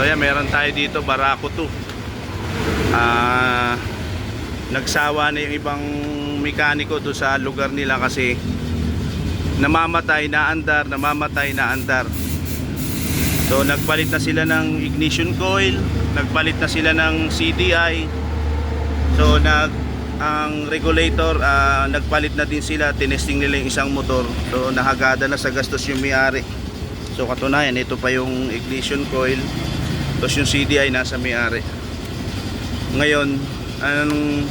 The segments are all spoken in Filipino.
So yan, meron tayo dito Barako 2. Nagsawa na yung ibang mekaniko doon sa lugar nila kasi namamatay na andar. So nagpalit na sila ng ignition coil, nagpalit na sila ng CDI. So ang regulator, nagpalit na din sila, tinesting nila yung isang motor. So nahagada na sa gastos yung may-ari. So katunayan, ito pa yung ignition coil, tapos yung CDI nasa may-ari. Ngayon, anong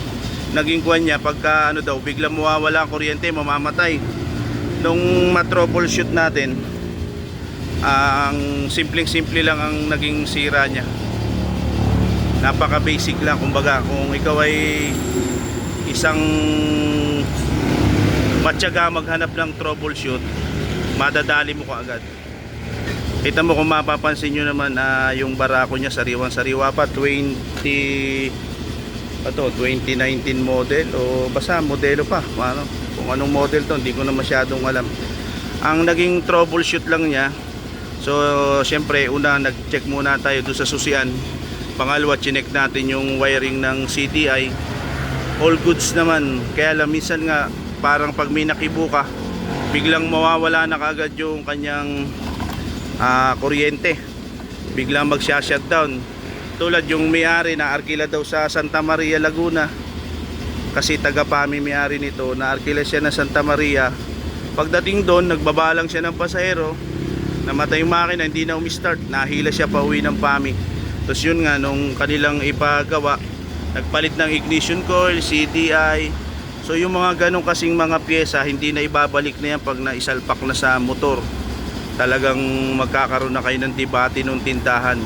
naging kuwan niya, pagka ano daw, biglang mawawala ang kuryente, mamamatay. Nung ma-troubleshoot natin, ang simpleng-simple lang ang naging sira niya. Napaka basic lang. Kumbaga, kung ikaw ay isang matyaga maghanap ng troubleshoot, madadali mo kaagad. Kita mo kung mapapansin nyo naman, yung Barako niya sariwang-sariwa pa. 2019 model o basta modelo pa. Kung anong model to, hindi ko na masyadong alam. Ang naging troubleshoot lang niya, so syempre una nag-check muna tayo doon sa susian. Pangalawa, chinek natin yung wiring ng CDI. All goods naman. Kaya lang minsan nga parang pag may nakibuka, biglang mawawala na kagad yung kanyang kuryente. Biglang magsha-shutdown. Tulad yung may-ari na arkila daw sa Santa Maria, Laguna. Kasi taga-Pami may-ari nito, na arkila siya na Santa Maria. Pagdating doon, nagbabalang siya ng pasahero, namatay yung makina, hindi na umistart, nahila siya pa uwi ng Pami. Tapos yun nga, nung kanilang ipagawa, nagpalit ng ignition coil, CDI. So yung mga ganong kasing mga pyesa, hindi na ibabalik na yan pag naisalpak na sa motor. Talagang magkakaroon na kayo ng debate nung tindahan.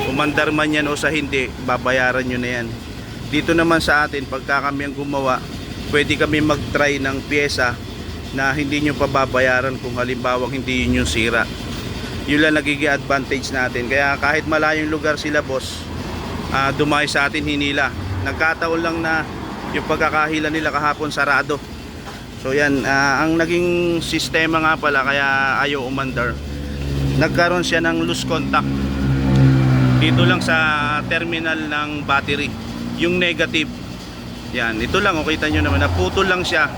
Umandar man yan o sa hindi, babayaran nyo na yan. Dito naman sa atin, pagka kami ang gumawa, pwede kami mag-try ng pyesa na hindi nyo pababayaran kung halimbawa hindi yun yung sira. Yun lang nagiging advantage natin. Kaya kahit malayong lugar sila boss, dumayo sa atin hinila. Nagkataon lang na yung pagkakahila nila kahapon sarado. So yan, ang naging sistema nga pala kaya ayaw umandar, nagkaroon siya ng loose contact dito lang sa terminal ng battery, yung negative. Yan, ito lang, kita nyo naman, naputol lang siya.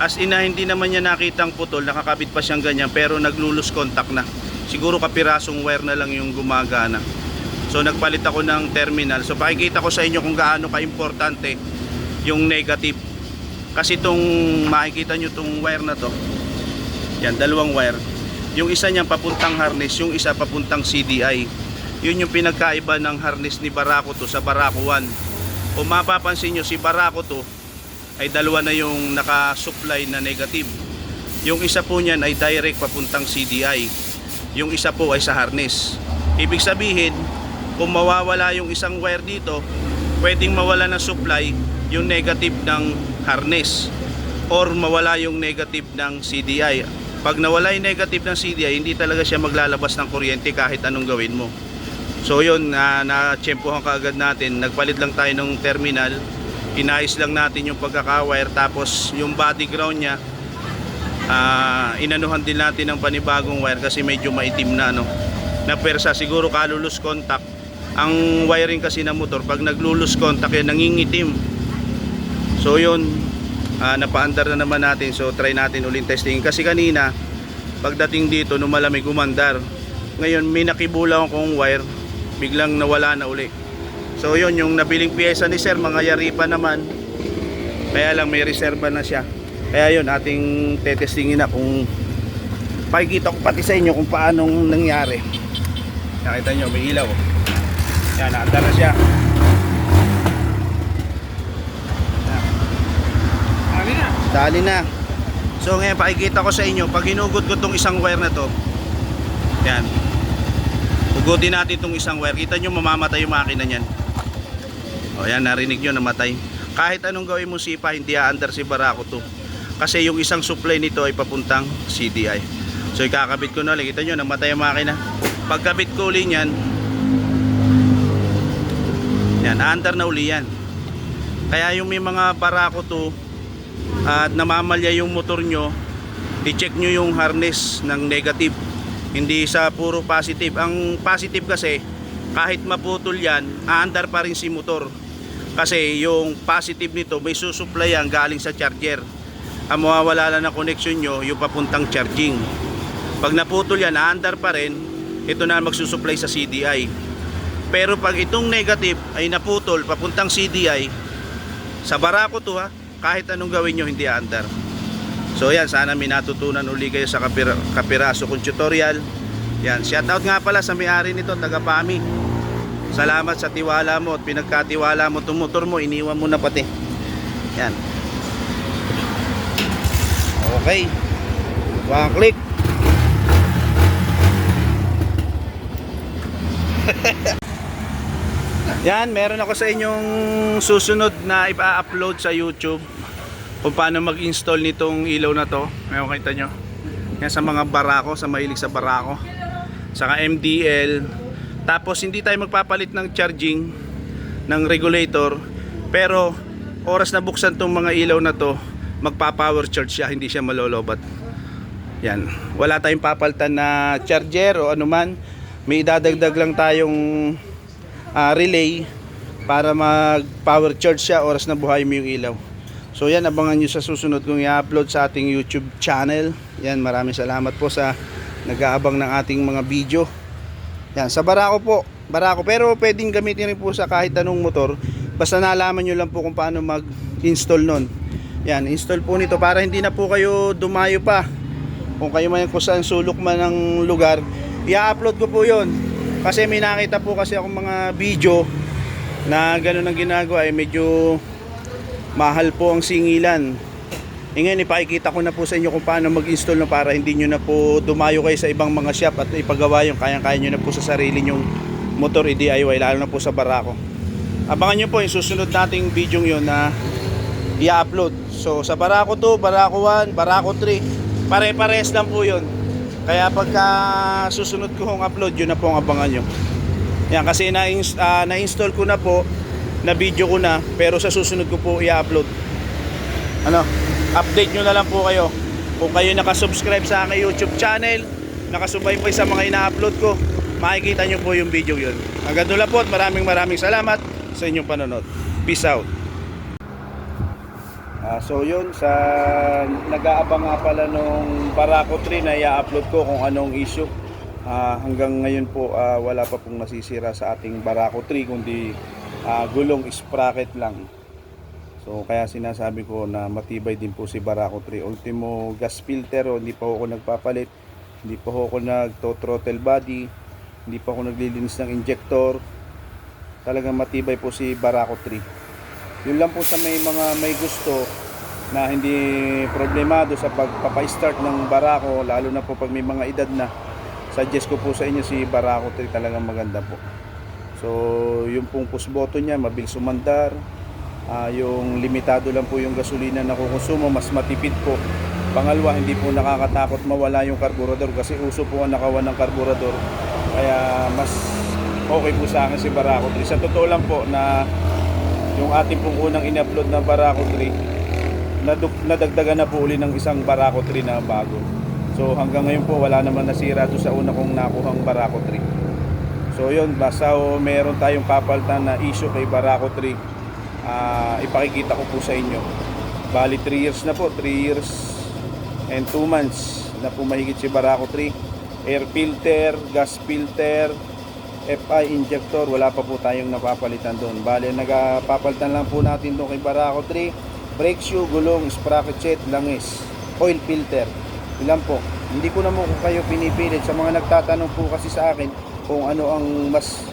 As in na hindi naman niya nakitang putol, nakakabit pa siyang ganyan, pero naglo-loose contact na. Siguro kapirasong wire na lang yung gumagana. So nagpalit ako ng terminal. So pakikita ko sa inyo kung gaano ka-importante yung negative. Kasi itong makikita nyo itong wire na to, yan, dalawang wire. Yung isa niyang papuntang harness, yung isa papuntang CDI. Yun yung pinagkaiba ng harness ni Barako 2 sa Barako 1. Kung mapapansin nyo, si Barako 2 ay dalawa na yung naka-supply na negative. Yung isa po niyan ay direct papuntang CDI. Yung isa po ay sa harness. Ibig sabihin, kung mawawala yung isang wire dito, pwedeng mawala ng supply yung negative ng harness or mawala yung negative ng CDI. Pag nawala yung negative ng CDI, hindi talaga siya maglalabas ng kuryente kahit anong gawin mo. So yun, na-tsempohan kaagad natin. Nagpalit lang tayo ng terminal, inayos lang natin yung pagkaka-wire, tapos yung body ground nya, inanuhan din natin ng panibagong wire kasi medyo maitim na, no? Na persa, siguro kalulus contact. Ang wiring kasi ng motor, pag naglulus contact yan, nangingitim. So yun, napaandar na naman natin. So try natin ulit testing. Kasi kanina, pagdating dito, nung malamig, umandar. Ngayon, may nakibula akong wire, biglang nawala na uli. So yun, yung nabiling pyesa ni sir, mga yari pa naman. Kaya lang may reserva na siya. Kaya yun, ating tetestingin na kung pakikita ko pati sa inyo kung paanong nangyari. Nakita nyo, may ilaw. Yan, naandar na siya. Dali na. So ngayon pakikita ko sa inyo, pag hinugot ko tong isang wire na to, yan, hugutin natin tong isang wire. Kita nyo mamamatay yung makina nyan. O yan, narinig nyo, namatay. Kahit anong gawin mo sipa, hindi aandar si Barako 2. Kasi yung isang supply nito ay papuntang CDI. So ikakabit ko na ulit. Kita nyo, namatay yung makina. Pagkabit ko ulit yan, yan, aandar na uli yan. Kaya yung may mga Barako 2 at namamalya yung motor nyo, i-check nyo yung harness ng negative, hindi sa puro positive. Ang positive kasi kahit maputol yan, aandar pa rin si motor. Kasi yung positive nito may susuplayan galing sa charger. Ang mawawala lang ng connection nyo yung papuntang charging. Pag naputol yan, aandar pa rin, ito na magsusupply sa CDI. Pero pag itong negative ay naputol papuntang CDI, sa barako to ha, kahit anong gawin nyo hindi aandar. So yan, sana may natutunan uli kayo sa Kapiraso kong tutorial. Yan, shoutout nga pala sa may-ari nito, taga Pami. Salamat sa tiwala mo at pinagkatiwala mo itong motor mo, iniwan mo na pati. Yan. Okay. One click. Yan, meron ako sa inyong susunod na ipa-upload sa YouTube kung paano mag-install nitong ilaw na to. Ngayon kita nyo. Yan sa mga barako, sa mahilig sa barako. Saka MDL. Tapos hindi tayo magpapalit ng charging ng regulator, pero oras na buksan tong mga ilaw na to, magpa-power charge siya, hindi siya malolobat. Yan, wala tayong papalitan na charger o anuman. May idadagdag lang tayong relay para mag-power charge siya oras na buhay mo yung ilaw. So yan, abangan nyo sa susunod kong i-upload sa ating YouTube channel. Yan, maraming salamat po sa nag-aabang ng ating mga video. Yan, sa barako po, barako, pero pwedeng gamitin rin po sa kahit anong motor. Basta nalaman nyo lang po kung paano mag-install nun. Yan, install po nito para hindi na po kayo dumayo pa. Kung kayo man kung saan sulok man ng lugar, i-upload ko po yon. Kasi may nakita po kasi akong mga video na gano'n ang ginagawa, medyo mahal po ang singilan. Ngayon ipakikita ko na po sa inyo kung paano mag-install na para hindi nyo na po dumayo kayo sa ibang mga shop at ipagawa yung kayang-kaya nyo na po sa sarili nyong motor i-DIY, lalo na po sa barako. Abangan nyo po yung susunod nating video yun na i-upload. So sa barako 2, barako 1, barako 3, pare-pares lang po yun. Kaya pagka susunod ko hong upload, yun na po ang abangan nyo. Yan, kasi na-install ko na po, na video ko na, pero sa susunod ko po i-upload. Update nyo na lang po kayo. Kung kayo nakasubscribe sa aking YouTube channel, nakasubaybay sa mga ina-upload ko, makikita nyo po yung video yun. Hanggang doon lang po at maraming salamat sa inyong panonood. Peace out. So yun, sa nag-aabang nga pala nung Barako 3 na i-upload ko kung anong issue. Hanggang ngayon po wala pa pong nasisira sa ating Barako 3, kundi gulong sprocket lang. So kaya sinasabi ko na matibay din po si Barako 3. Ultimo gas filter, hindi pa ako nagpapalit, hindi pa ako nagto-throttle body, hindi pa ako naglilinis ng injector. Talagang matibay po si Barako 3. Yun lang po sa may gusto na hindi problemado sa pagpapa-start ng Barako, lalo na po pag may mga edad na. Suggest ko po sa inyo si Barako 3, talagang maganda po. So yung pong push button niya, mabilis umandar. Yung limitado lang po yung gasolina na kukonsumo, mas matipid po. Pangalawa, hindi po nakakatakot mawala yung karburador kasi uso po ang nakawan ng karburador. Kaya mas okay po sa akin si Barako 3. Sa totoo lang po na yung ating pong unang in-upload na Barako 3, nadagdagan na po uli ng isang Barako 3 na bago. So hanggang ngayon po wala naman nasira doon sa una kong nakuhang Barako 3. So yun, basta meron tayong papalitan na issue kay Barako 3, ipakikita ko po sa inyo. Bali 3 years na po, 3 years and 2 months na po mahigit si Barako 3. Air filter, gas filter, FI injector, wala pa po tayong napapalitan doon. Bali nagpapalitan lang po natin doon kay Barako 3, brake shoe, gulong, sprocket set, langis, oil filter. Ilan po, hindi ko na mo kayo pinipilit. Sa mga nagtatanong po kasi sa akin kung ano ang mas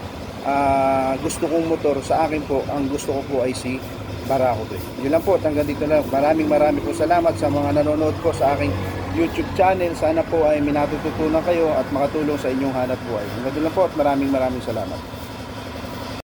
gusto kong motor, sa akin po ang gusto ko po ay si Barako 3. Yun lang po, hanggang dito lang. Maraming po salamat sa mga nanonood po sa aking YouTube channel. Sana po ay may natututunan kayo at makatulong sa inyong hanap buhay. Hanggang dito lang po at maraming salamat.